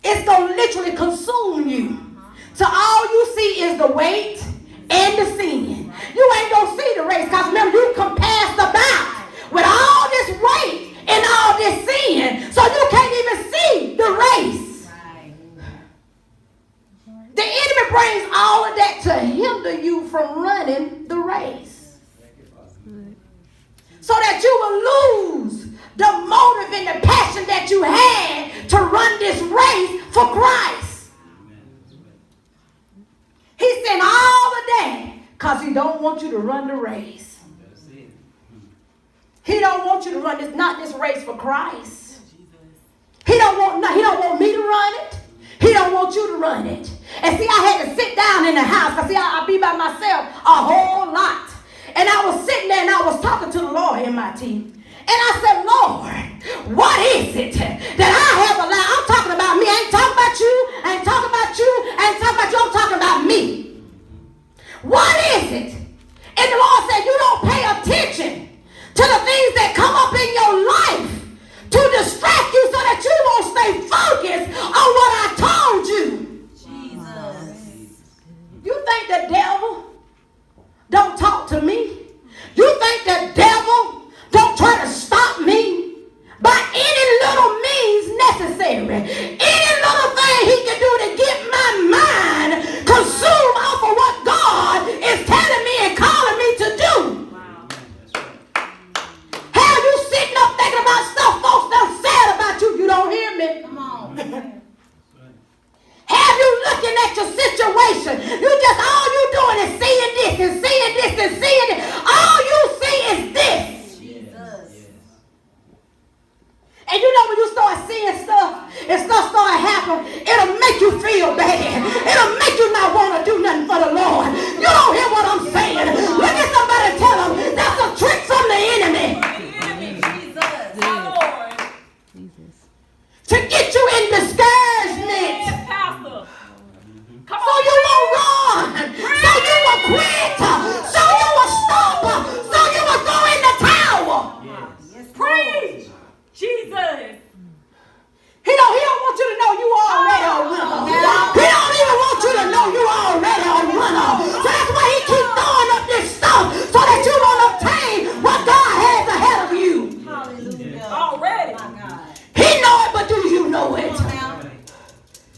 it's going to literally consume you. So all you see is the weight and the sin. You ain't going to see the race because remember, you compassed about with all this weight and all this sin. So you can't even see the race. The enemy brings all of that to hinder you from running the race. So that you will lose the motive and the passion that you had to run this race for Christ. He sent all of that because he don't want you to run the race. He don't want you to run this race for Christ. He don't want me to run it. He don't want you to run it. And see, I had to sit down in the house because see, I be by myself a whole lot. And I was sitting there and I was talking to the Lord in my team. And I said, Lord, what is it that I have allowed? I'm talking about me. I ain't talking about you. I ain't talking about you. I ain't talking about you. I'm talking about me. What is it? And the Lord said, you don't pay attention to the things that come up in your life to distract you so that you won't stay focused on what I told you. Jesus. You think the devil don't talk to me? You think the devil don't try to stop me by any little means necessary? Any little thing he can do to get my mind consumed off of what God is telling me and calling me to do. Wow. How you sitting up thinking about stuff folks done said about you? You don't hear me? Come on. Have you looking at your situation? You just, all you doing is seeing this and seeing this and seeing it. All you see is this. Jesus. And you know when you start seeing stuff and stuff start happening, it'll make you feel bad. It'll make you not want to do nothing for the Lord. You don't hear what I'm saying. Look at somebody and tell them that's a trick from the enemy. Jesus. Lord. Jesus. To get you in discouragement. So you will run. So you will quit. So you will stop. So you will go in the tower. Yes. Preach. Jesus. He don't want you to know you already a winner. He don't even want you to know you already a winner. So that's why he keeps throwing up this stuff so that you won't obtain what God has ahead of you. Hallelujah. Already. He know it, but do you know it?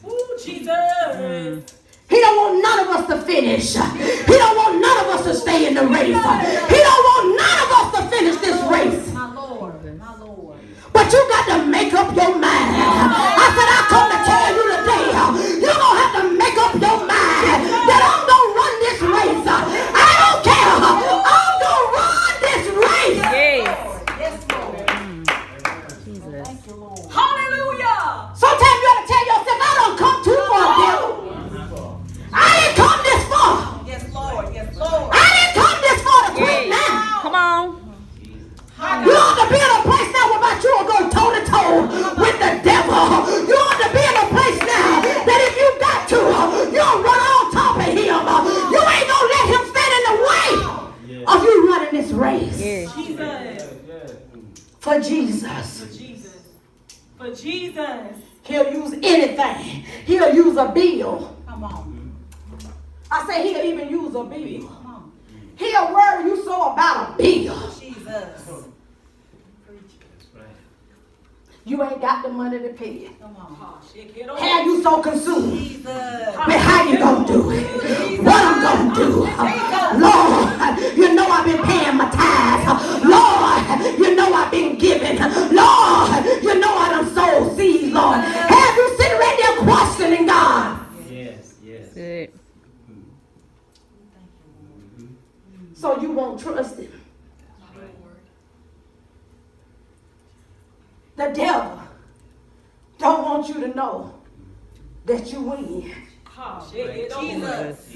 Ooh, Jesus. He don't want none of us to finish. He don't want none of us to stay in the race. He don't want none of us to finish this race. My Lord. My Lord. But you got to make up your mind. I said, I come to tell you today, you're going to have to make up your mind that I'm going to run this race. I don't care. I'm going to run this race. Yes. Yes, Lord. Jesus. Thank you, Lord. Hallelujah. Sometimes you got to tell yourself, I don't come too far, devil. I didn't come this far. Yes, Lord. Yes, Lord. I didn't come this far to quit now. Come on. You ought to be in a place now where you will go toe to toe with the devil. You ought to be in a place now that if you got to, you'll run on top of him. You ain't gonna let him stand in the way of you running this race. Jesus. For Jesus. For Jesus. For Jesus. He'll use anything. He'll use a bill. Come on. I say he'll even use a bill. He'll worry you so about a bill. Jesus. You ain't got the money to pay it. Come on. Have you so consumed with how you gonna do it? What I'm gonna do? Lord, you know I've been paying my tithes. Lord, you know I've been giving. Lord, you know I done sold seeds, Lord. Have you sitting right there questioning God? Yes, yes. Good. So you won't trust him. The devil don't want you to know that you win. Jesus.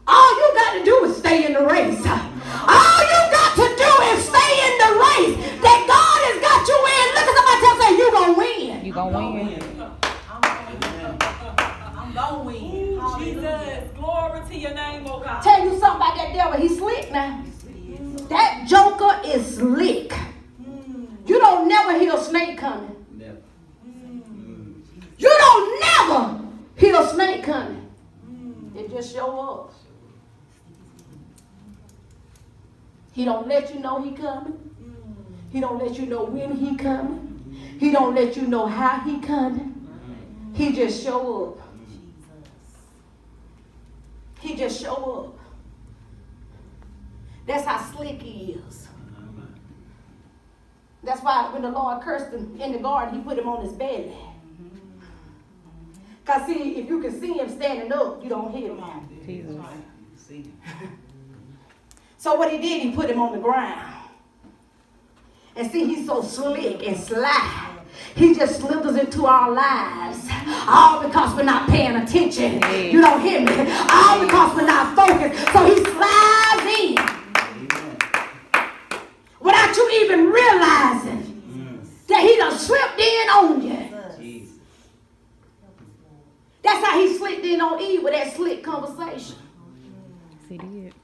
All you got to do is stay in the race. All you got to do is stay in the race that God has got you in. Look at somebody tell say you're going to win. You're going to win. I'm going to win. Ooh, Jesus. Glory to your name, oh God. Tell you something about that devil. He's slick now. That joker is slick. You don't never hear a snake coming. Never. You don't never just show up. He don't let you know he coming. He don't let you know when he coming. He don't let you know how he coming. He just show up. He just show up. That's how slick he is. That's why when the Lord cursed him in the garden, he put him on his belly. Because see, if you can see him standing up, you don't hear him. Jesus. So what he did, he put him on the ground. And see, he's so slick and sly. He just slithers into our lives. All because we're not paying attention. You don't hear me. All because we're not focused. So he slides in. Without you even realizing that he done slipped in on you. That's how he slipped in on Eve with that slick conversation. He did.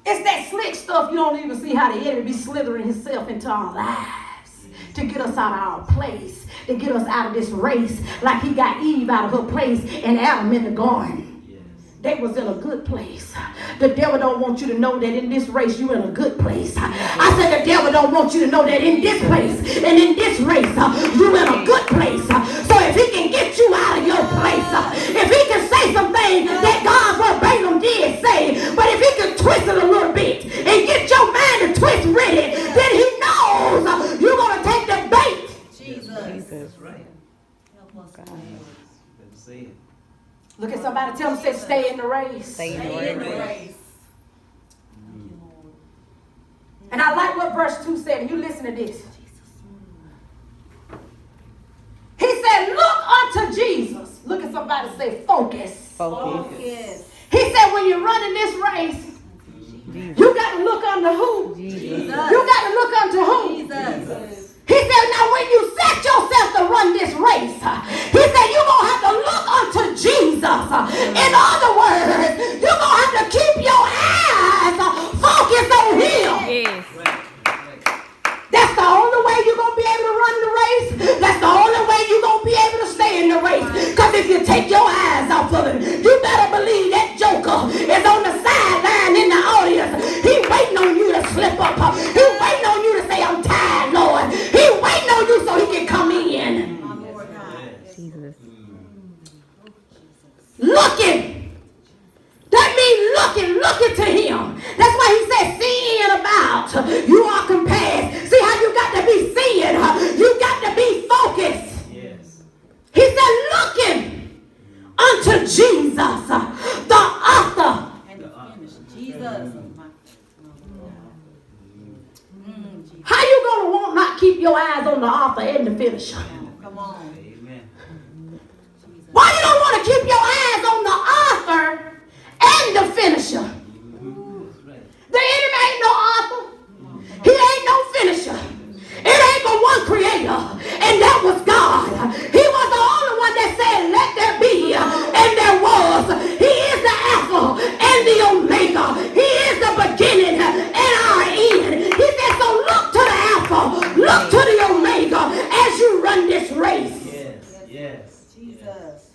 It's that slick stuff you don't even see how the enemy be slithering himself into our lives to get us out of our place, to get us out of this race, like he got Eve out of her place and Adam in the garden. They was in a good place. The devil don't want you to know that in this race you're in a good place. I said the devil don't want you to know that in this place and in this race you're in a good place. So if he can get you out of your place, if he can say some things that God verbatim did say, but if he can twist it a little bit and get your mind to twist ready, then he knows you're going to take the bait. Jesus. Right. Help us, God. Say it. Look at somebody, tell them, say, stay in the race. Stay in the race. And I like what verse 2 said. You listen to this. He said, look unto Jesus. Look at somebody, say, focus. Focus. He said, when you're running this race, Jesus. you got to look unto who? Jesus. You got to look unto who? Jesus. He said, now when you set yourself to run this race, he said, you're going to have to look unto Jesus. In other words, you're going to have to keep your eyes focused on him. Yes. That's the only way you're going to be able to run the race. That's the only way you're going to be able to stay in the race. Because if you take your eyes off of him, you better believe that joker is on the sideline in the audience. He waiting on you to slip up. He waiting on you to say, I'm tired, Lord. He waiting on you so he can come in. Jesus. Looking. That means looking to him. That's why he said, seeing about. You are compared. See how you got to be seeing. You got to be focused. Yes. He said, looking unto Jesus, the author. And the finish. Jesus. How you going to want not keep your eyes on the author and the finisher? Come on. Amen. Why you don't want to keep your eyes on the author and the finisher? The enemy ain't no author. He ain't no finisher. It ain't but one creator, and that was God. He was the only one that said, let there be, and there was. He is the Alpha and the Omega. He is the beginning and our end. He said, so look to the Alpha, look to the Omega as you run this race. Yes. Yes. Jesus.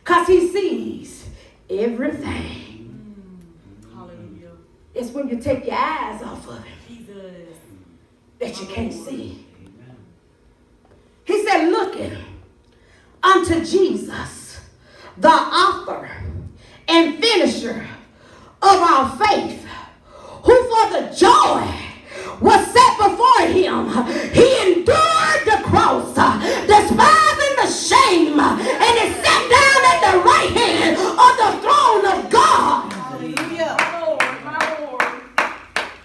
Because he sees everything. Hallelujah. It's when you take your eyes off of him Jesus. that you can't see. He said, looking unto Jesus, the author and finisher of our faith, who for the joy was set before him, he endured the cross, despising the shame, and is set down at the right hand of the throne of God. Hallelujah.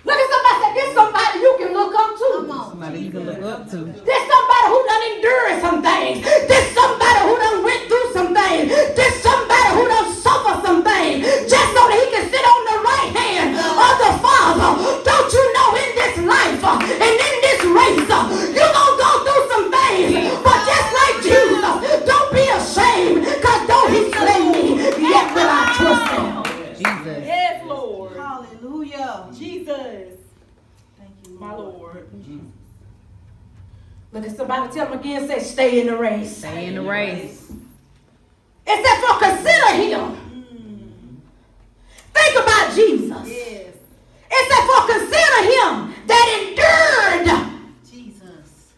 Look at somebody, say, this somebody you can look up to. Come on. Somebody you can look up to. This somebody who done endured some things. This somebody who done went through some things. This somebody who done suffered some things. Just so that he can sit on the right hand of the Father. Don't you know in this life and in this race, you're going to go through some things. But just like Jesus, don't be ashamed. Because though he slay me, yet will I trust him. Jesus. Yes, Lord. Hallelujah. Jesus. Thank you, My Lord. Look at somebody, tell them again, say, stay in the race. Stay in the race. It said, for consider him Think about Jesus. Yes. It said, for consider him that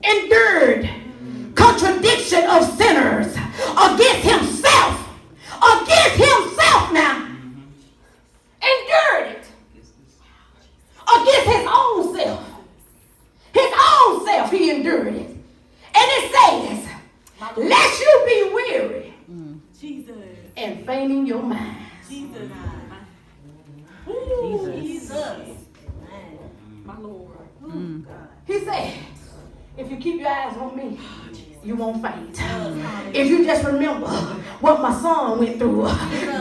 endured contradiction of sinners against himself. Against himself now. Endured it. Against his own self. His own self, he endured it. And it says, lest you be weary Jesus. and faint in your mind. Jesus. Jesus. My Lord. He said, if you keep your eyes on me, you won't faint. If you just remember what my son went through,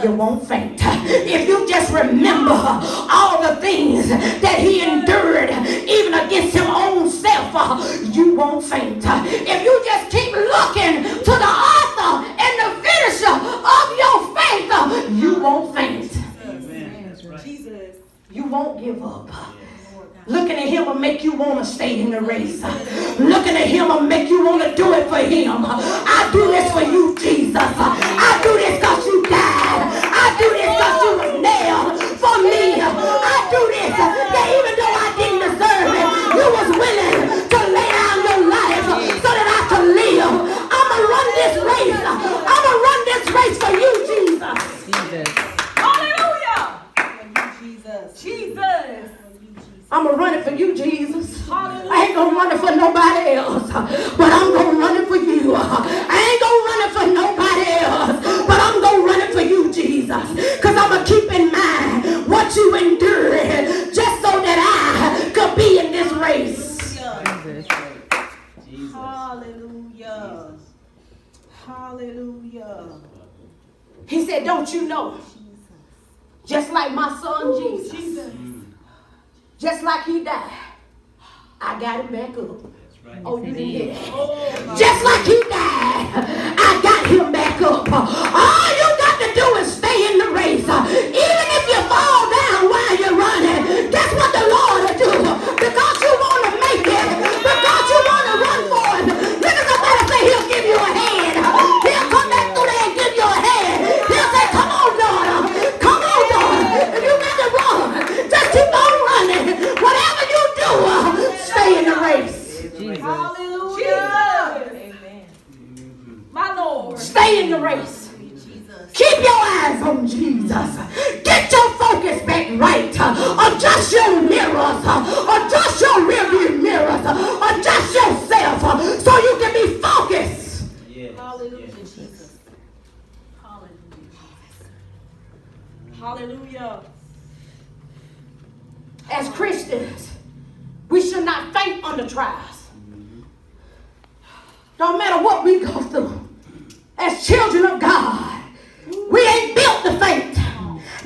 you won't faint. If you just remember all the things that he endured, even against his own self, you won't faint. If you just keep looking to the author and the finisher of your faith, you won't faint. Jesus. You won't give up. Looking at him will make you want to stay in the race. Looking at him will make you want to do it for him. I do this for you, Jesus. I do this because you died. I do this because you were nailed for me. I do this that even though I didn't deserve it, you was willing to lay down your life so that I could live. I'm going to run this race. I'm going to run this race for you, Jesus. Jesus. Hallelujah. Jesus. Jesus. I'm going to run it for you, Jesus. I ain't going to run it for nobody else, but I'm going to run it for you. I ain't going to run it for nobody else, but I'm going to run it for you, Jesus. Because I'm going to keep in mind what you endured just so that I could be in this race. Jesus. Hallelujah. Hallelujah. He said, don't you know, just like my son Jesus, just like he died, I got him back up. Oh, you didn't hear that? Just like he died, I got him back up. All you got to do is stay in the race. Even if you fall down while you're running, guess what the Lord will do? Because you want to make it, because you want to run for it. Look at somebody say he'll give you a hand. He'll come back through there and give you a hand. He'll say, come on, daughter. Come on, daughter. If you got to run, just keep on running. Whatever you do, stay in the race. Jesus. Hallelujah. Amen. My Lord. Stay in the race. Keep your eyes on Jesus. Get your focus back right. Adjust your mirrors. Adjust your rearview mirrors. Adjust yourself so you can be focused. Hallelujah, Jesus. Hallelujah. Hallelujah. As Christians, we should not faint under trials. Don't matter what we go through. As children of God, we ain't built to faint.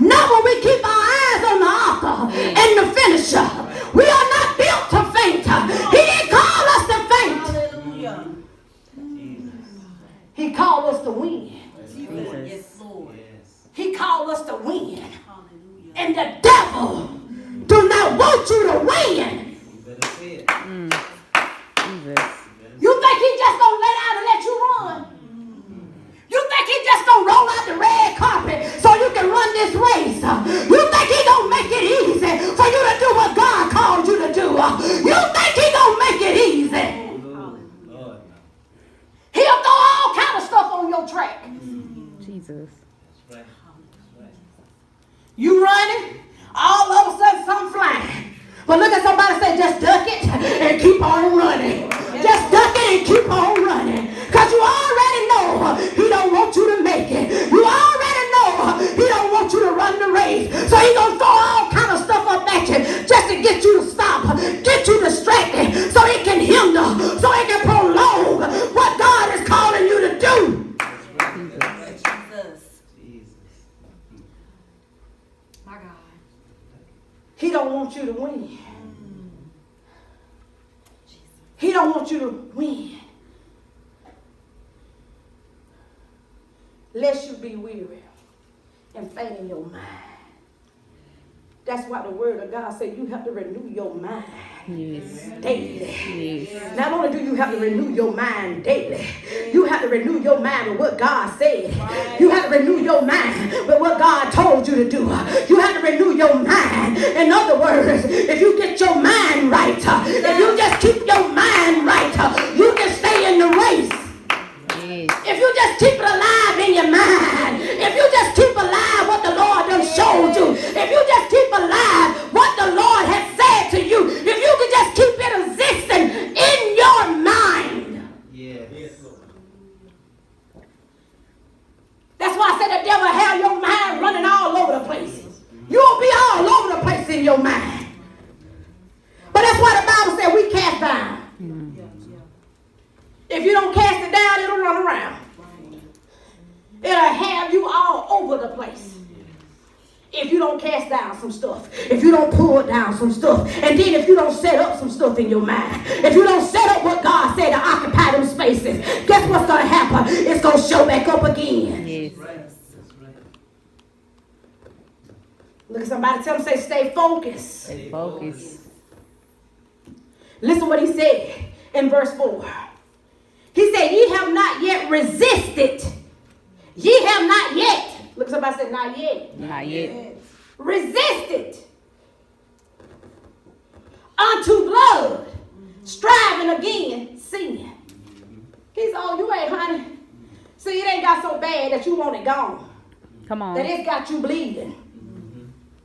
Not when we keep our eyes on the author and the finisher. We are not built to faint. He didn't call us to faint. Hallelujah. He called us to win. Yes, Lord. He called us to win. Hallelujah. And the devil do not want you to win. You better say it. Jesus. You think he just gonna lay down and let you run? You think he just gonna roll out the red carpet so you can run this race? You think he gonna make it easy for you to do what God called you to do? You think he gonna make it easy? Lord. He'll throw all kind of stuff on your track. Jesus. That's right. That's right. You running, all of a sudden something flying. But look at somebody say, just duck it and keep on running. Just duck it and keep on running. Because you already know he don't want you to make it. You already know he don't want you to run the race. So he going to throw all kind of stuff up at you just to get you to stop, get you distracted, so it can hinder, so it can prolong what God is calling you to do. Jesus. Jesus. My God. He don't want you to win. He don't want you to win. Lest you be weary and faint in your mind. That's why the word of God said you have to renew your mind. Yes. daily. Yes. Not only do you have to renew your mind daily, you have to renew your mind with what God said. You have to renew your mind with what God told you to do. You have to renew your mind. In other words, if you get your mind right, if you just keep your mind right, you can stay in the race. Yes. If you just keep it alive in your mind, if you just keep alive what the Lord done showed you, if you just keep alive what the Lord has said to you, if you can just keep it existing in your mind. Yes. That's why I said the devil have your mind running all over the place. You'll be all over the place in your mind. But that's why the Bible said we cast down. If you don't cast it down, it'll run around. It'll have you all over the place. If you don't cast down some stuff, if you don't pull down some stuff, and then if you don't set up some stuff in your mind, if you don't set up what God said to occupy them spaces, guess what's going to happen? It's going to show back up again. Yes. Look at somebody, tell them, say, stay focused. Stay focused. Listen what he said in verse 4. He said, ye have not yet resisted. Ye have not yet. Look, somebody said, not yet. Not yet. Resisted unto blood, striving again, sin. He said, oh, you ain't, honey. See, it ain't got so bad that you want it gone. Come on. That it's got you bleeding.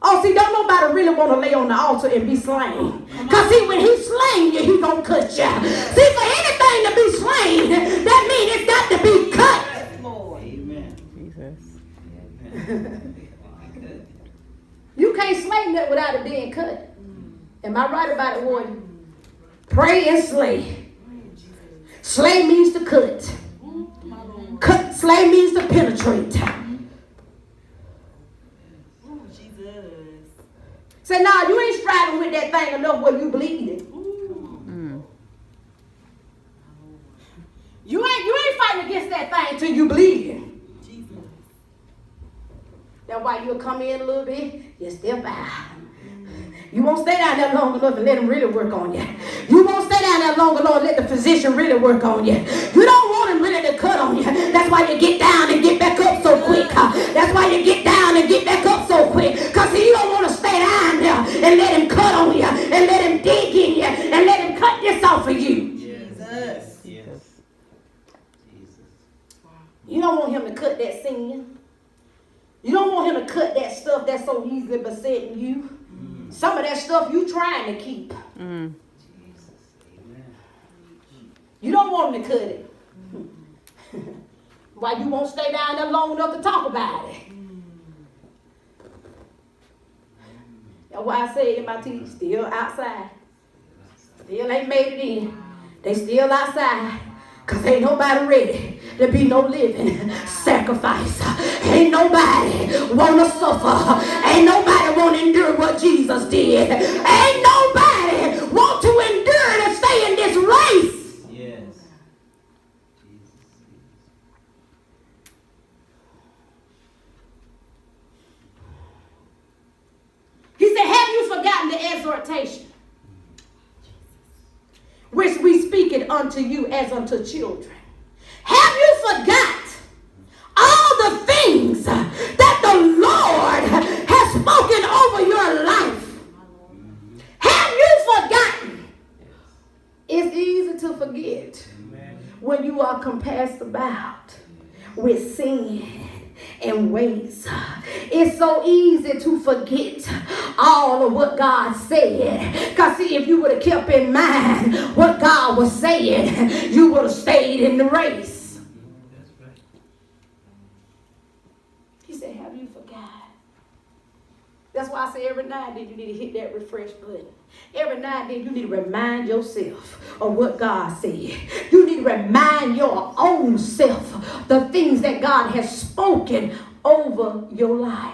Oh, see, don't nobody really want to lay on the altar and be slain. Because, see, when he slain you, he going to cut you. See, for anything to be slain, that means it's got to be cut. Amen. Jesus. You can't slay nothing without it being cut. Am I right about it, Warden? Pray and slay. Slay means to cut. Slay means to penetrate. Say, nah, you ain't striving with that thing enough where you bleeding. You ain't fighting against that thing till you bleeding. That's why you'll come in a little bit, you step out. You won't stay down there long enough and let him really work on you. You won't stay down there long enough and let the physician really work on you. You don't want him really to cut on you. That's why you get down and get back up so quick. That's why you get down and get back up so quick. Because you don't want to stay down there and let him cut on you and let him dig in you and let him cut this off of you. Yes. Yes. Jesus. You don't want him to cut that sin. You don't want him to cut that stuff that's so easily besetting you. Some of that stuff you trying to keep. Jesus. Amen. You don't want him to cut it. Why you won't stay down there long enough to talk about it? That's why I say MIT still outside. Still ain't made it in. They still outside. Because ain't nobody ready to be no living sacrifice. Ain't nobody want to suffer. Ain't nobody want to endure what Jesus did. Ain't nobody want to endure to stay in this race. Yes. Jesus. He said, have you forgotten the exhortation which we speak it unto you as unto children? Have you forgot all the things that the Lord has spoken over your life? Have you forgotten? It's easy to forget when you are compassed about with sin and ways. It's so easy to forget all of what God said. Because see, if you would have kept in mind what God was saying, you would have stayed in the race. That's right. He said, have you forgot? That's why I say every now and then you need to hit that refresh button. Every now and then you need to remind yourself of what God said. You need to remind your own self the things that God has spoken over your life.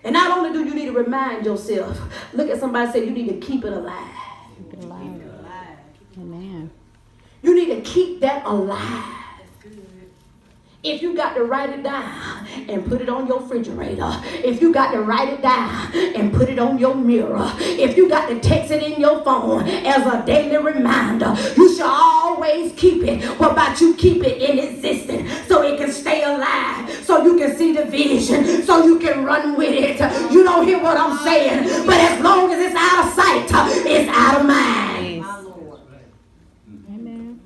And not only do you need to remind yourself, look at somebody and say you need to keep it alive. Keep it alive. Amen. You need to keep that alive. If you got to write it down and put it on your refrigerator, if you got to write it down and put it on your mirror, if you got to text it in your phone as a daily reminder, you should always keep it. What about you keep it in existence so it can stay alive, so you can see the vision, so you can run with it? You don't hear what I'm saying, but as long as it's out of sight, it's out of mind. My Lord. Amen.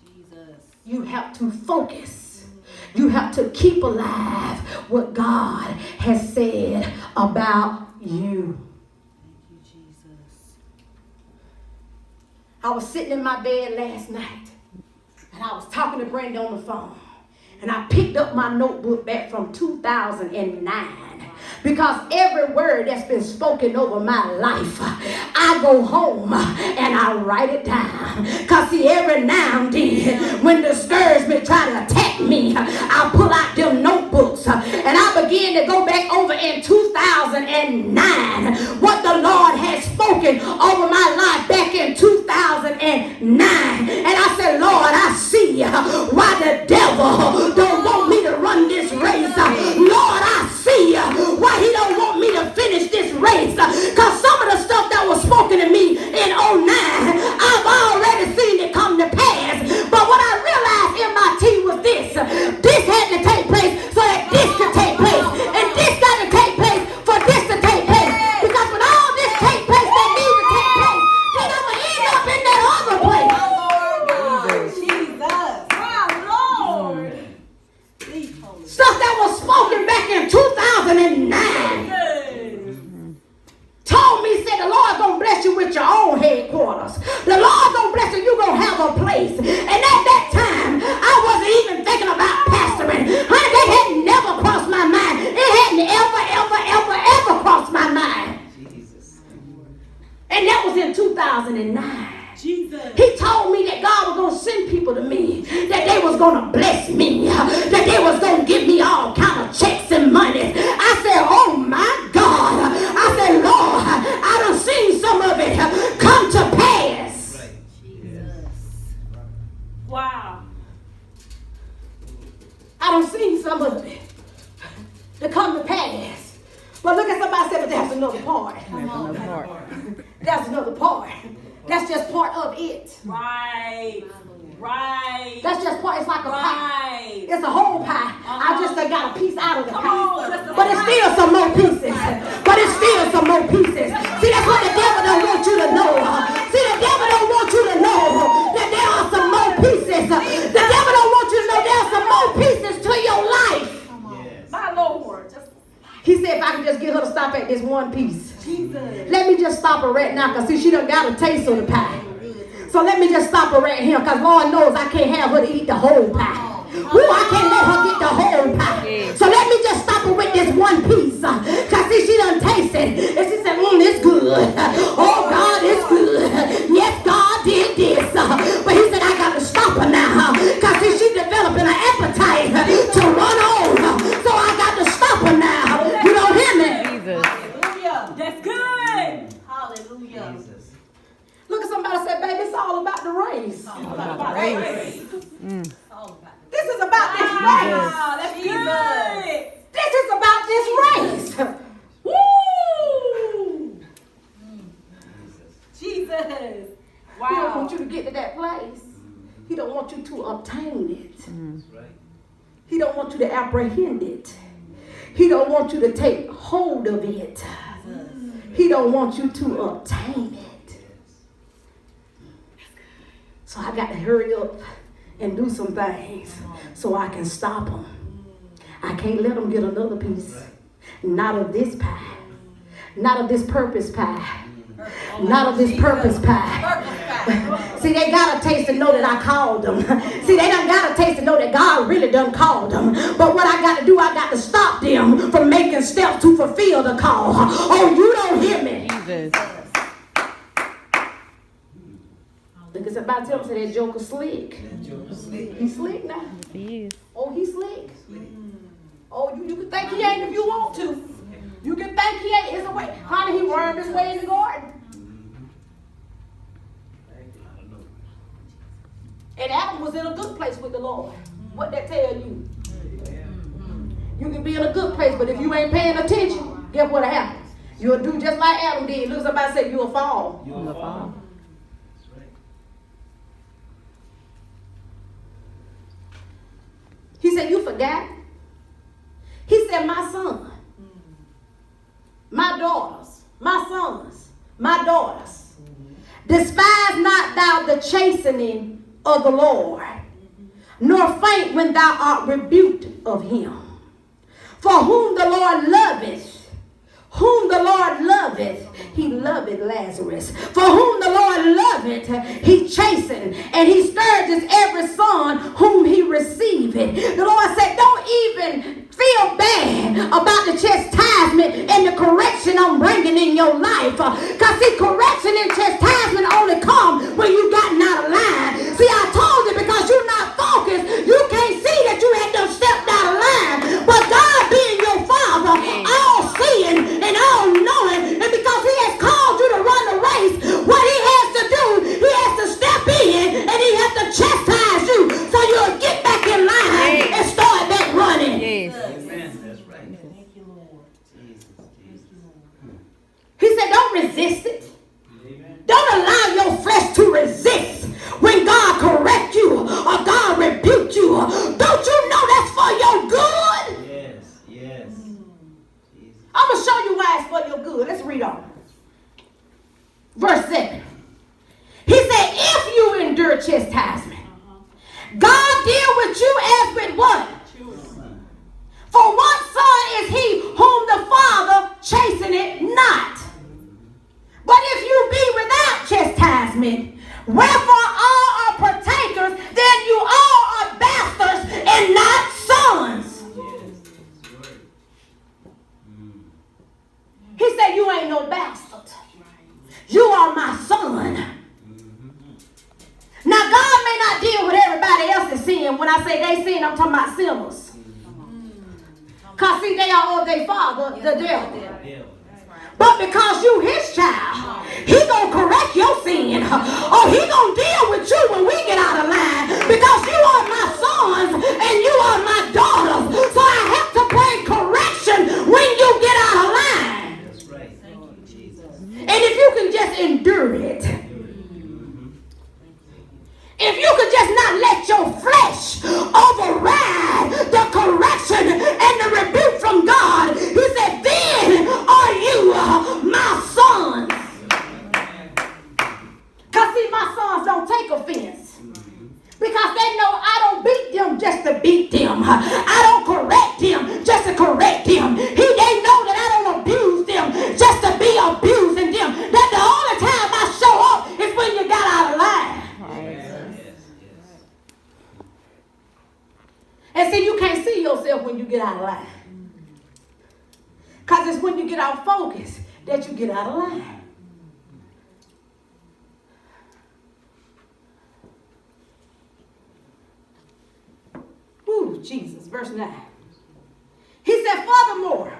Jesus. You have to focus. You have to keep alive what God has said about you. Thank you, Jesus. I was sitting in my bed last night and I was talking to Brenda on the phone, and I picked up my notebook back from 2009. Because every word that's been spoken over my life, I go home and I write it down. Because see, every now and then, when discouragement try to attack me, I pull out them notebooks and I begin to go back over in 2009 what the Lord had spoken over my life back in 2009. And I said, Lord, I see why the devil don't want me to run this race. Lord, I see why he don't want me to finish this race. Because some of the stuff that was spoken to me in 09, I've already seen it come to pass. But what I realized in my team was this. This had to take place so that this could take place. And this got to take place for this to take place. Because when all this take place that needs to take place, then I'm going to end up in that other place. My Lord God. Jesus. My Lord. Please, Holy Stuff that was spoken back in 2009. Told me, said the Lord gonna bless you with your own headquarters. The Lord gonna bless you, you gonna have a place. And at that time, I wasn't even thinking about pastoring. Honey, that had never crossed my mind. It hadn't ever crossed my mind. Jesus. And that was in 2009. Jesus. He told me that God was going to send people to me, that they was going to bless me, that they was going to give me all kind of checks and money. I said, oh my God. I said, Lord, I done seen some of it come to pass. Right. Jesus. Wow. I done seen some of it to come to pass. But look at somebody and say, but that's another part. Another part. That's another part. That's just part of it. Right. Right. That's just part. It's like a pie. Right. It's a whole pie. I just done got a piece out of the Come pie. on, just a But it's still some more pieces. But it's still some more pieces. See, that's what the devil don't want you to know. See, the devil don't want you to know that there are some more pieces. The devil don't want you to know there are some more pieces to your life. Yes. My Lord. Just He said if I could just get her to stop at this one piece. Jesus. Let me just stop her right now, because see, she done got a taste of the pie. So let me just stop her right here, because Lord knows I can't have her to eat the whole pie. Ooh, I can't let her get the whole pie. So let me just stop her with this one piece. Because see, she done tasted. And she said, it's good. Oh, God, it's good. Yes, God did this. But he said, I got to stop her now. Because see, she's developing an appetite to run on. So I got to stop her now. You don't hear me? Jesus. Hallelujah. That's good. Hallelujah. Jesus. Look at somebody and say, baby, it's all about the race. All about the race. All about it. This is about this race. Wow, that's good. This is about this race. Woo! Jesus. Jesus. He don't want Wow. you to get to that place. He don't want you to obtain it. That's right. He don't want you to apprehend it. He don't want you to take hold of it. He don't want you to obtain it. So I got to hurry up and do some things so I can stop them. I can't let them get another piece. Not of this pie. Not of this purpose pie. Not of this purpose pie. See, they got a taste to know that I called them. See, they done got a taste to know that God really done called them. But what I got to do, I got to stop them from making steps to fulfill the call. Oh, you don't hear me. Jesus. Look at somebody tell me, say that joker slick. That joker slick. He's slick now. He is. Oh, he's slick. Oh, you can think he ain't if you want to. You can think he ain't. It's a way. Honey, he wormed his way in the garden. And Adam was in a good place with the Lord. What that tell you? You can be in a good place, but if you ain't paying attention, guess what happens? You'll do just like Adam did. Look, somebody say you'll fall. You'll fall. He said, you forgot? He said, my son, my daughters, my sons, my daughters, despise not thou the chastening of the Lord, nor faint when thou art rebuked of him. For whom the Lord loveth, he loveth Lazarus. For whom the Lord loveth, he chastened, and he scourges every son whom he receiveth. The Lord said, don't even feel bad about the chastisement and the correction I'm bringing in your life. Because see, correction and chastisement only come when you gotten out of line. See, I told you, because you're not focused, you can't see that you had done stepped out of line. But God being your Father, all seeing and all knowing, and because he has called you to run the race, what he has to do, he has to step in and he has to chastise you so you'll get back in line and start back running. Yes. Amen. That's right. Thank you, Lord. Jesus. He said, don't resist it. Amen. Don't allow your flesh to resist when God corrects you or God rebukes you. Don't you know that's for your good? Yes. Yes. Jesus. I'm going to show you why it's for your good. Let's read on. Verse 7. He said, if you endure chastisement, God deal with you as with what? For what son is he whom the Father chasteneth not? But if you be without chastisement, wherefore all are partakers, then you all are bastards and not sons. Yes. That's right. He said, you ain't no bastard. You are my son. Now, God may not deal with everybody else's sin. When I say they sin, I'm talking about sinners. Because, see, they are of their father, the devil. Yeah. But because you his child, he going to correct your sin. Or he going to deal with you when we get out of line. Because you are my sons and you are my daughters. So I have to bring correction when you get out of line. That's right. Thank you, Jesus. And if you can just endure it. If you could just not let your flesh override the correction and the rebuke from God, he said, then are you my sons. Because see, my sons don't take offense. Because they know I don't beat them just to beat them. I don't correct them just to correct them. They know that I don't abuse them just to be abusing them. That the only time I show up is when you got out of line. And see, you can't see yourself when you get out of line. Because it's when you get out of focus that you get out of line. Ooh, Jesus. Verse 9. He said, furthermore,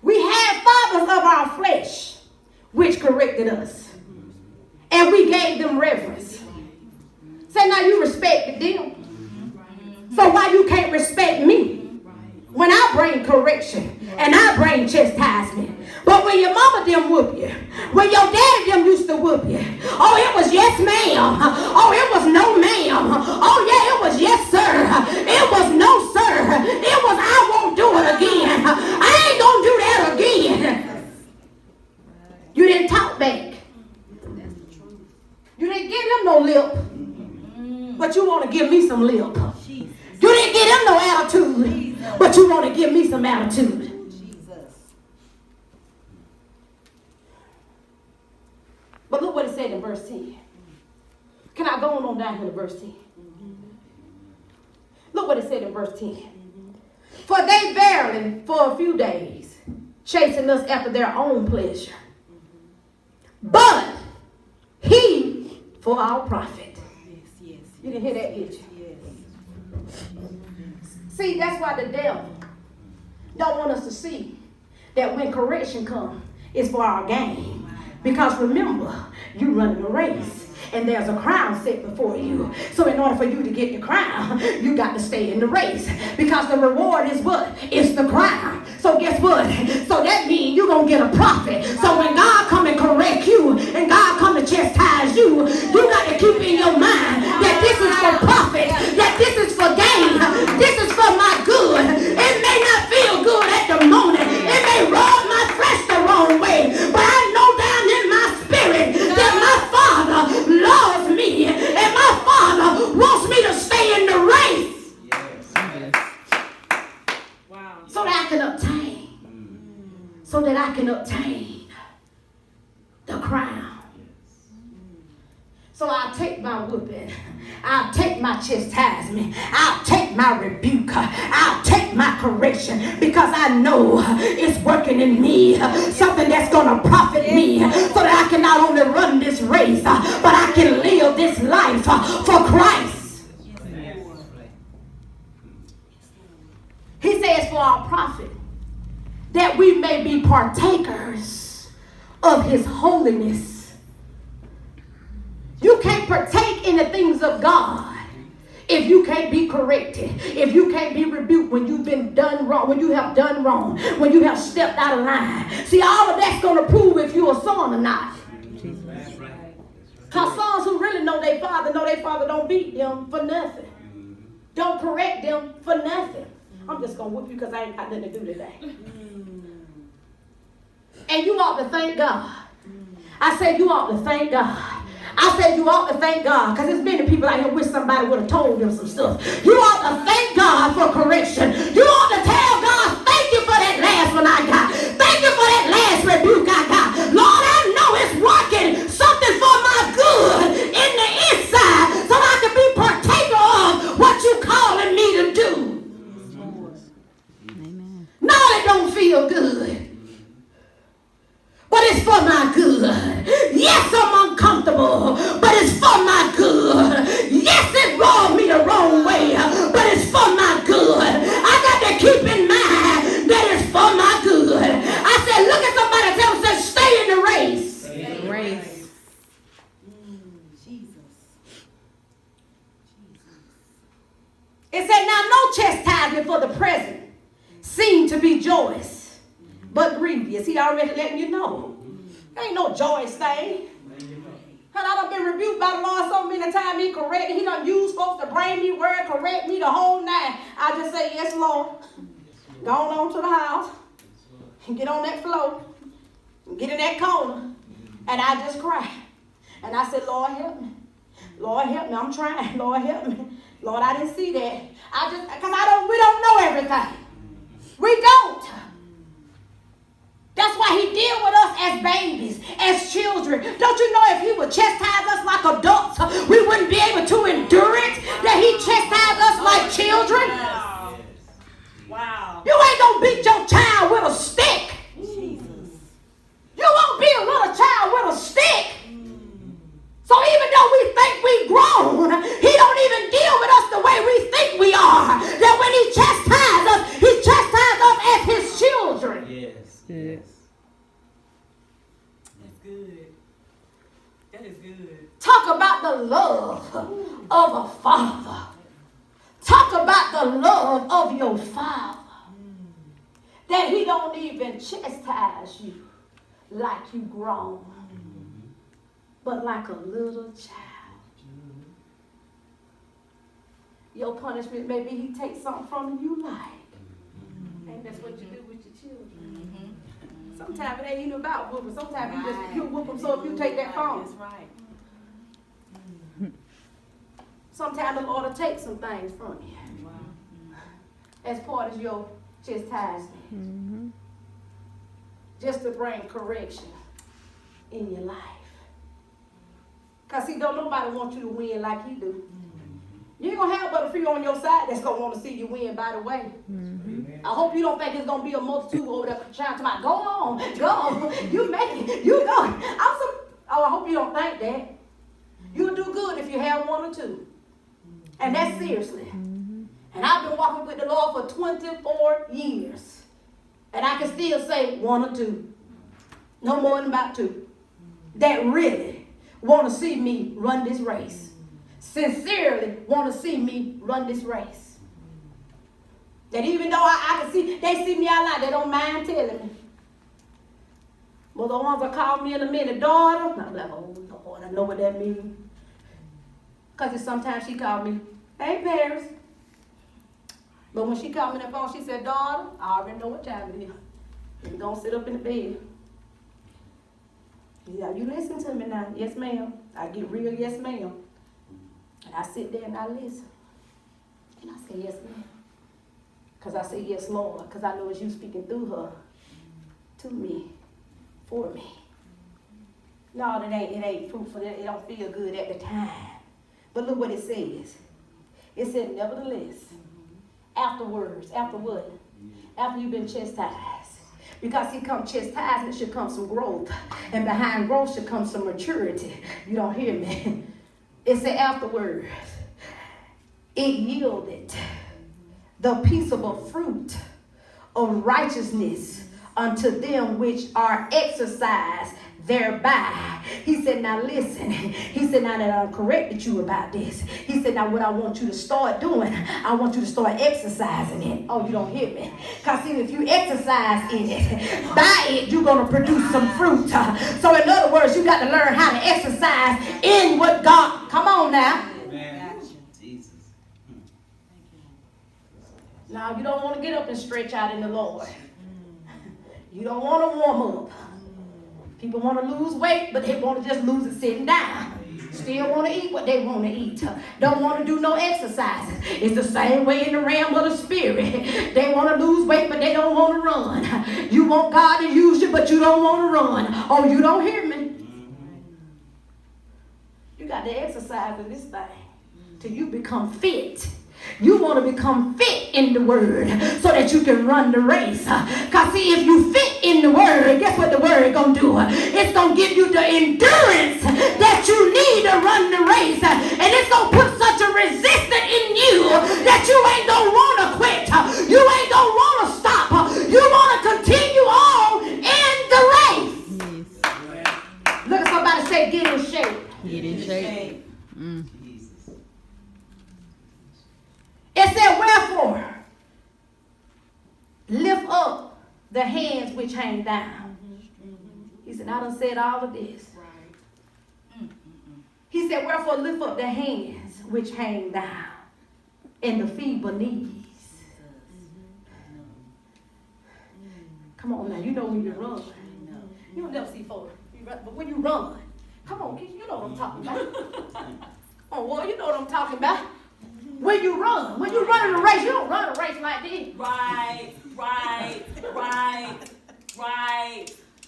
we had fathers of our flesh, which corrected us. And we gave them reverence. Say, now you respected them. So why you can't respect me when I bring correction and I bring chastisement? But when your mama them whoop you, when your daddy them used to whoop you, oh, it was yes, ma'am. Oh, it was no, ma'am. Oh, yeah, it was yes, sir. It was no, sir. It was I won't do it again. I ain't gonna do that again. You didn't talk back. You didn't give them no lip, but you want to give me some lip. You didn't give them no attitude, but you want to give me some attitude. Jesus. But look what it said in verse 10. Can I go on down here to verse 10? Look what it said in verse 10. For they verily for a few days chasing us after their own pleasure. But he for our profit. Yes. You didn't hear that, did you? Yes. See, that's why the devil don't want us to see that when correction comes, it's for our gain. Because remember, you running a race. and there's a crown set before you. So in order for you to get the crown, you got to stay in the race, because the reward is what? It's the crown. So guess what? So that means you're going to get a profit. So when God come and correct you, and God come to chastise you, you got to keep in your mind that this is for profit, that this is for gain, this is for my good. It may not feel good at the moment. It may rub my flesh the wrong way, but I know down in my spirit that my Father loves me, and my Father wants me to stay in the race. Wow. So that I can obtain. So that I can obtain the crown. So I'll take my whooping. I'll take my chastisement. I'll take my rebuke. I'll take my correction, because I know it's working in me. Something that's going to profit me, so that I can not only run this race, but I can live this life for Christ. He says for our profit, that we may be partakers of his holiness. You can't partake in the things of God if you can't be corrected, if you can't be rebuked when you've been done wrong, when you have done wrong, when you have stepped out of line. See, all of that's going to prove if you're a son or not. Because sons who really know their father don't beat them for nothing. Don't correct them for nothing. I'm just going to whoop you because I ain't got nothing to do today. And you ought to thank God. I said you ought to thank God. I said you ought to thank God, because there's many people out here wish somebody would have told them some stuff. You ought to thank God for correction. You ought to tell God, thank you for that last one I got. Thank you for that last rebuke I got. Lord, I know it's working something for my good in the inside, so I can be partaker of what you calling me to do. Amen. No, it don't feel good, but it's for my good. Yes, I'm uncomfortable, but it's for my good. Yes, it rubbed me the wrong way, but it's for my good. I got to keep in mind that it's for my good. I said, look at somebody and tell them, say, stay in the race. Race. Jesus. It said, now no chastisement for the present seem to be joyous, but grievous. He already letting you know. Ain't no joyous thing. And I done been rebuked by the Lord so many times. He corrected. He done used folks to bring me word, correct me the whole night. I just say, yes, Lord. Go on to the house. And get on that floor. And get in that corner. And I just cry. And I said, Lord, help me. Lord, help me. I'm trying. Lord, help me. Lord, I didn't see that. Because we don't know everything. We don't. That's why he deal with us as babies, as children. Don't you know if he would chastise us like adults, we wouldn't be able to endure it? That he chastised us like children? Wow. You ain't gonna beat your child with a stick. Jesus. You won't beat a little child with a stick. So even though we think we grown, he don't even deal with us the way we think we are. That when he chastises us as his children. Yes. Yes. That's good. That is good. Talk about the love of a father. Talk about the love of your father. That he don't even chastise you like you grown, but like a little child. Your punishment, maybe he takes something from you like. And that's what you do with your children. Sometimes it ain't even about whooping. Sometimes you whoop them so if you take that phone. That's right. Sometimes the Lord will take some things from you as part of your chastisement. Mm-hmm. Just to bring correction in your life. Because see, don't nobody want you to win like he do. You ain't going to have but a few on your side that's going to want to see you win, by the way. Mm-hmm. I hope you don't think it's going to be a multitude over there trying to talk, go on, you make it, you go. I hope you don't think that. You'll do good if you have one or two. And that's seriously. Mm-hmm. And I've been walking with the Lord for 24 years. And I can still say one or two. No more than about two. That really want to see me run this race. Sincerely want to see me run this race. That even though I can see, they see me out loud, they don't mind telling me. Well, the ones that call me in a minute, daughter, I'm like, oh Lord, I know what that means. Because sometimes she called me, hey, Paris. But when she called me on the phone, she said, daughter, I already know what time it is. You're going to sit up in the bed. Yeah, you listen to me now. Yes, ma'am. I get real, yes, ma'am. And I sit there and I listen. And I say, yes, ma'am. Because I say, yes, Lord. Because I know it's you speaking through her to me, for me. No, it ain't fruitful. It don't feel good at the time. But look what it says. It said, nevertheless, afterwards, after what? After you've been chastised. Because here comes chastisement, should come some growth. And behind growth should come some maturity. You don't hear me? It said afterwards, it yielded the peaceable fruit of righteousness unto them which are exercised thereby. He said, now listen. He said, now that I've corrected you about this. He said, now what I want you to start doing, I want you to start exercising it. Oh, you don't hear me? Because see, if you exercise in it, by it, you're going to produce some fruit. So in other words, you got to learn how to exercise in what God, come on now. Jesus. Now, you don't want to get up and stretch out in the Lord. You don't want to warm up. People want to lose weight, but they want to just lose it sitting down. Still want to eat what they want to eat. Don't want to do no exercises. It's the same way in the realm of the spirit. They want to lose weight, but they don't want to run. You want God to use you, but you don't want to run. Oh, you don't hear me? You got to exercise in this thing till you become fit. You want to become fit in the word so that you can run the race. Because see, if you fit in the word, guess what the word going to do? It's going to give you the endurance that you need to run the race. And it's going to put such a resistance in you that you ain't going to want to quit. You ain't going to want to stop. You want to continue on in the race. Yes. Look at somebody say, get in shape. Get in shape. It said, wherefore, lift up the hands which hang down. He said, I done said all of this. He said, wherefore, lift up the hands which hang down and the feeble knees. Come on now, you know when you run. You don't never see folks, but when you run, come on, you know what I'm talking about. Oh, well, you know what I'm talking about. When you run in a race, you don't run a race like this. Right.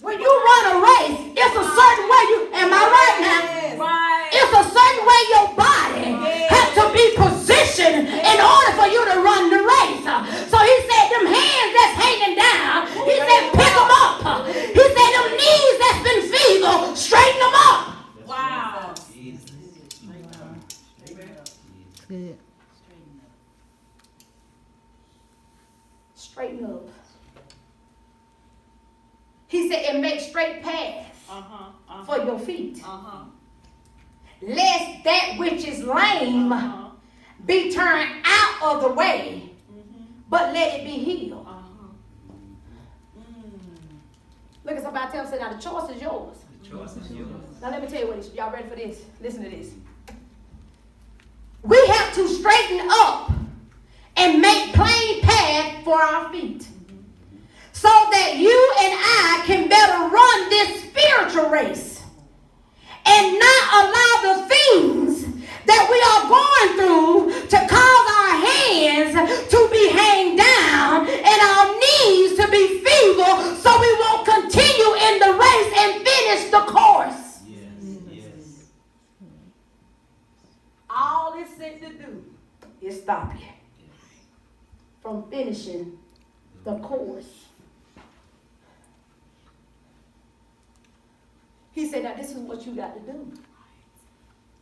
When you run a race, it's a certain way am I right now? Right. It's a certain way your body has to be positioned in order for you to run the race. So he said, them hands that's hanging down, he said, pick them up. He said, them knees that's been feeble, straighten them up. Wow. Good. Straighten up. He said, and make straight paths for your feet. Lest that which is lame be turned out of the way, but let it be healed. Look at somebody tell them, say, now the choice is yours. The choice is yours. Now let me tell you what it is. Y'all ready for this? Listen to this. We have to straighten up and make plain path for our feet, so that you and I can better run this spiritual race and not allow the things that we are going through to cause our hands to be hanged down and our knees to be feeble, so we won't continue in the race and finish the course. Yes. All it's sent to do is stop you from finishing the course. He said, now this is what you got to do.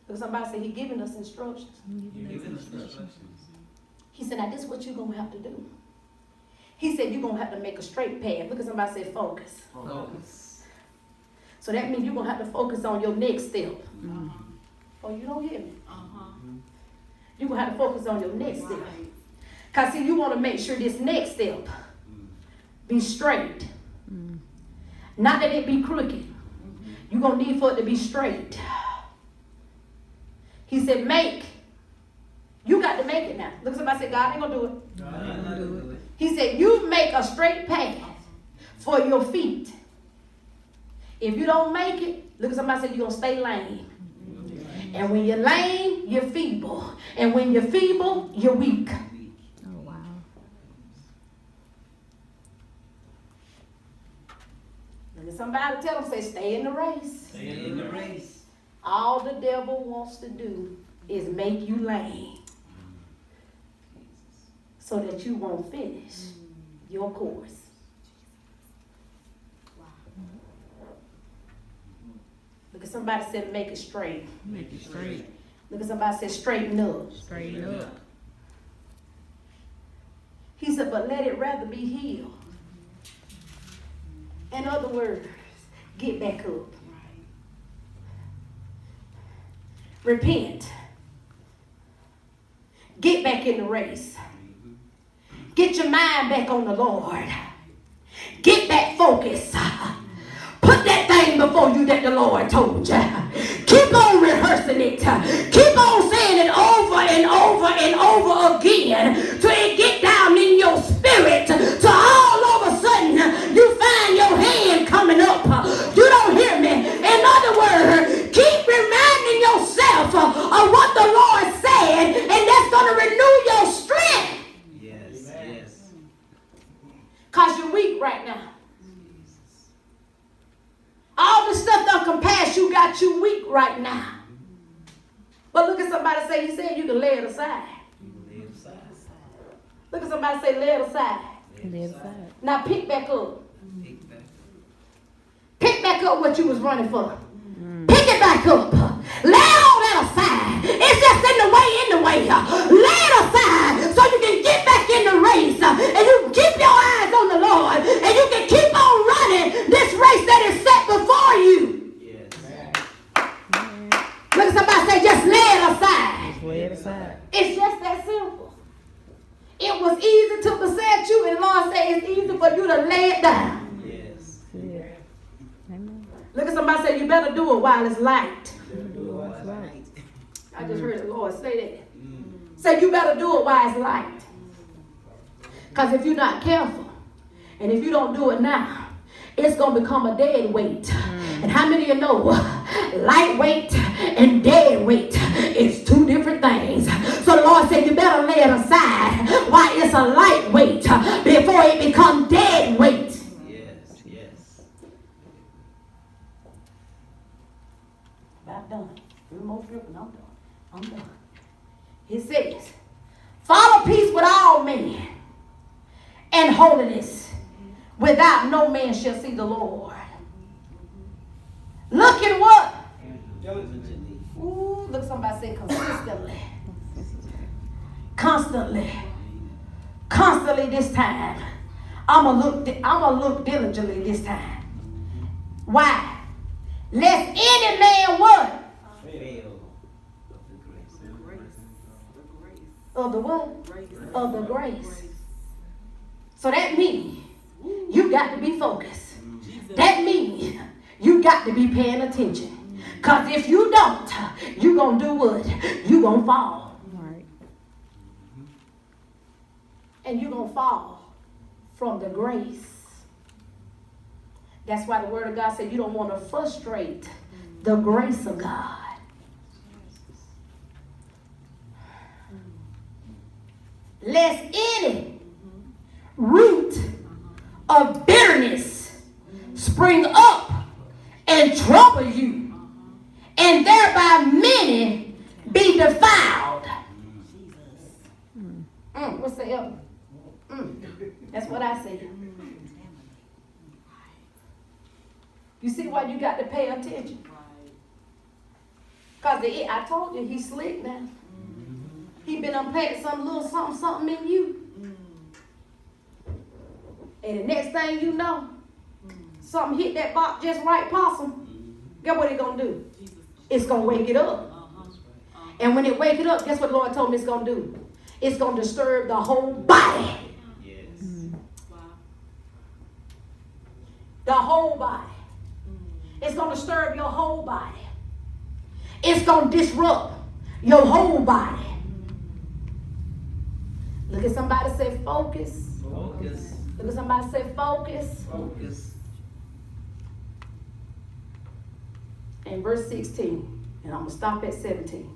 Because somebody said he giving us instructions. You're giving us instructions. He said, now this is what you're going to have to do. He said, you're going to have to make a straight path. Look at somebody say focus. Focus. So that means you're going to have to focus on your next step. Oh, you don't hear me? Uh-huh. You're going to have to focus on your next step. Because, see, you want to make sure this next step be straight. Not that it be crooked. You're going to need for it to be straight. He said, make. You got to make it now. Look at somebody say, God ain't going to do it. God ain't gonna do it. He said, you make a straight path for your feet. If you don't make it, look at somebody say, you're going to stay lame. And when you're lame, you're feeble. And when you're feeble, you're weak. Oh, wow. Look at somebody tell them, say, stay in the race. Stay in the race. All the devil wants to do is make you lame so that you won't finish your course. Look at somebody say, make it straight. Make it straight. Look at somebody say, straighten up. Straighten up. He said, but let it rather be healed. In other words, get back up. Repent. Get back in the race. Get your mind back on the Lord. Get back focused. Put that thing before you that the Lord told you. Keep on rehearsing it. Keep on saying it over and over and over again till it get down in your spirit. So all of a sudden you find your hand coming up. You don't hear me? In other words, keep reminding yourself of what the Lord said, and that's going to renew your strength. Yes, yes. Because you're weak right now. All the stuff that can pass you got you weak right now. But look at somebody say, he said you can lay it aside. You can lay it aside. Look at somebody say, lay it aside. Lay it aside. Now pick back up. Pick back. Pick back up what you was running for. Pick it back up. Lay all that aside. It's just in the way. Lay it aside so you can get back in the race. And you can keep your eyes on the Lord. And you can keep on running this race that is set before you. Yes. Look at somebody say, just lay it aside. Just lay it aside. It's just that simple. It was easy to beset you, and the Lord said it's easy for you to lay it down. Yes. Yeah. Amen. Look at somebody say, you better do it while it's light. That's right. I just heard the Lord say that. Say, you better do it while it's light. Because if you're not careful, and if you don't do it now, it's going to become a dead weight. And how many of you know lightweight and dead weight is two different things? So the Lord said, you better lay it aside while it's a lightweight before it becomes dead weight. Yes, yes. I'm done. 3 more scriptures, I'm done. He says, follow peace with all men and holiness, without no man shall see the Lord. Look at what? Ooh, look, somebody say consistently. Constantly this time. I'm gonna look diligently this time. Why? Lest any man what? Fail Of the what? Of the grace. So that means you got to be focused. That means you got to be paying attention. Because if you don't, you're going to do what? You're going to fall. Right. And you're going to fall from the grace. That's why the Word of God said you don't want to frustrate the grace of God. Lest any root of bitterness spring up and trouble you, and thereby many be defiled. What's the other? That's what I say. You see why you got to pay attention? Because I told you, he's slick now. He been unpacking some little something in you. And the next thing you know, something hit that box just right, possum. Guess what he gonna do? it's going to wake it up. And when it wake it up, guess what the Lord told me it's going to do? It's going to disturb the whole body. Yes. The whole body. It's going to disturb your whole body. It's going to disrupt your whole body. Look at somebody say focus. Focus. Look at somebody say focus. Focus. And verse 16. And I'm going to stop at 17.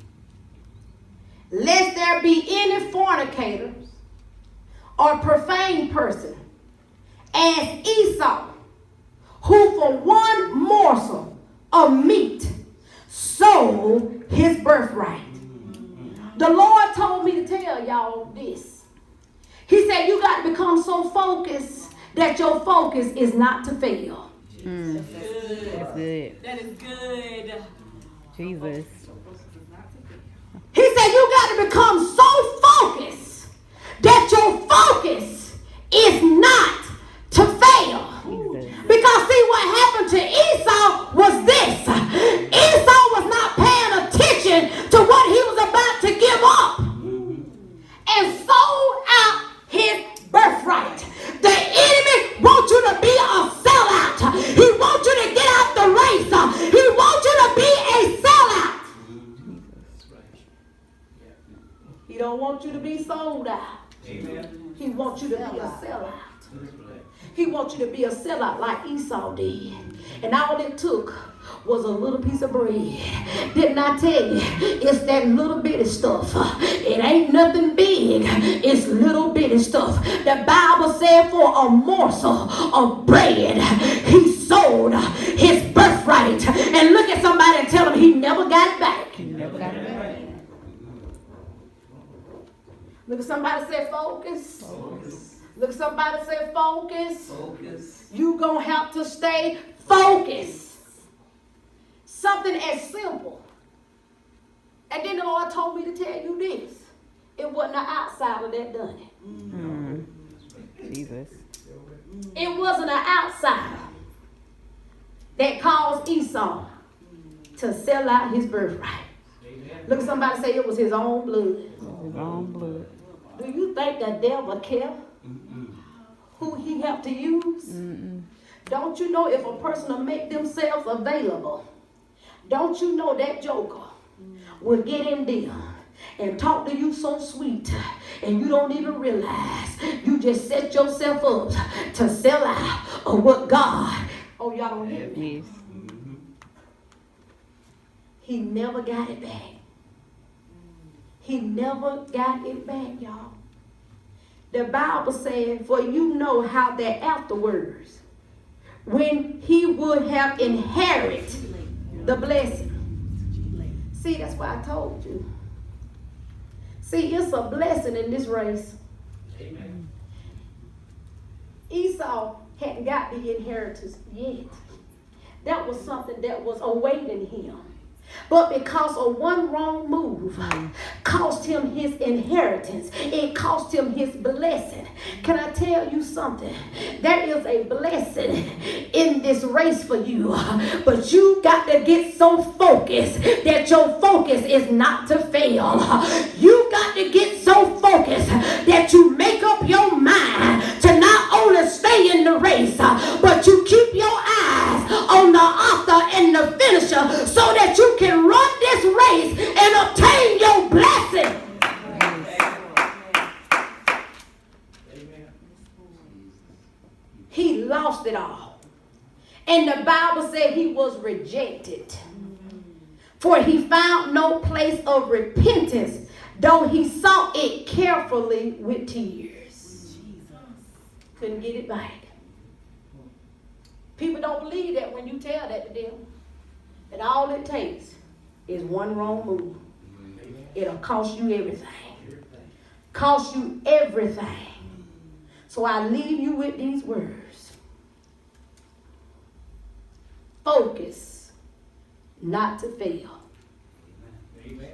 Lest there be any fornicator or profane person as Esau, who for one morsel of meat sold his birthright. The Lord told me to tell y'all this. He said you got to become so focused that your focus is not to fail. That's good. That is good. Jesus. He said you got to become so focused that your focus is not to fail. Jesus. Because see what happened to Esau was this. Esau was not paying attention to what he was about to give up and sold out his birthright. The enemy wants you to be a sellout. He wants you to get out the race. He wants you to be a sellout. He don't want you to be sold out. Amen. He wants you to be a sellout. He wants you to be a sellout like Esau did. And all it took was a little piece of bread. Didn't I tell you? It's that little bitty stuff. It ain't nothing big. It's little bitty stuff. The Bible said for a morsel of bread, he sold his birthright. And look at somebody and tell him he never got it back. You never got it back. Look at somebody say focus. Focus. Look at somebody say focus. Focus. You gonna have to stay focused. Something as simple. And then the Lord told me to tell you this. It wasn't an outsider that done it. Jesus. It wasn't an outsider that caused Esau to sell out his birthright. Look at somebody say it was his own blood. His own blood. Do you think the devil care who he have to use? Don't you know if a person will make themselves available, don't you know that joker will get in there and talk to you so sweet and you don't even realize you just set yourself up to sell out of what God, oh y'all don't hear me? Yes. He never got it back. He never got it back, y'all. The Bible said, for you know how that afterwards, when he would have inherited the blessing. See, that's why I told you. See, it's a blessing in this race. Amen. Esau hadn't got the inheritance yet. That was something that was awaiting him. But because of one wrong move cost him his inheritance. It cost him his blessing. Can I tell you something? There is a blessing in this race for you. But you got to get so focused that your focus is not to fail. You got to get so focused that you make up your mind to not only stay in the race, but you keep your eyes on the author and the finisher so that you can run this race and obtain your blessing. He lost it all. And the Bible said he was rejected. For he found no place of repentance, though he sought it carefully with tears. Couldn't get it back. People don't believe that when you tell that to them. And all it takes is one wrong move. It'll cost you everything. Cost you everything. So I leave you with these words. Focus, not to fail. Amen.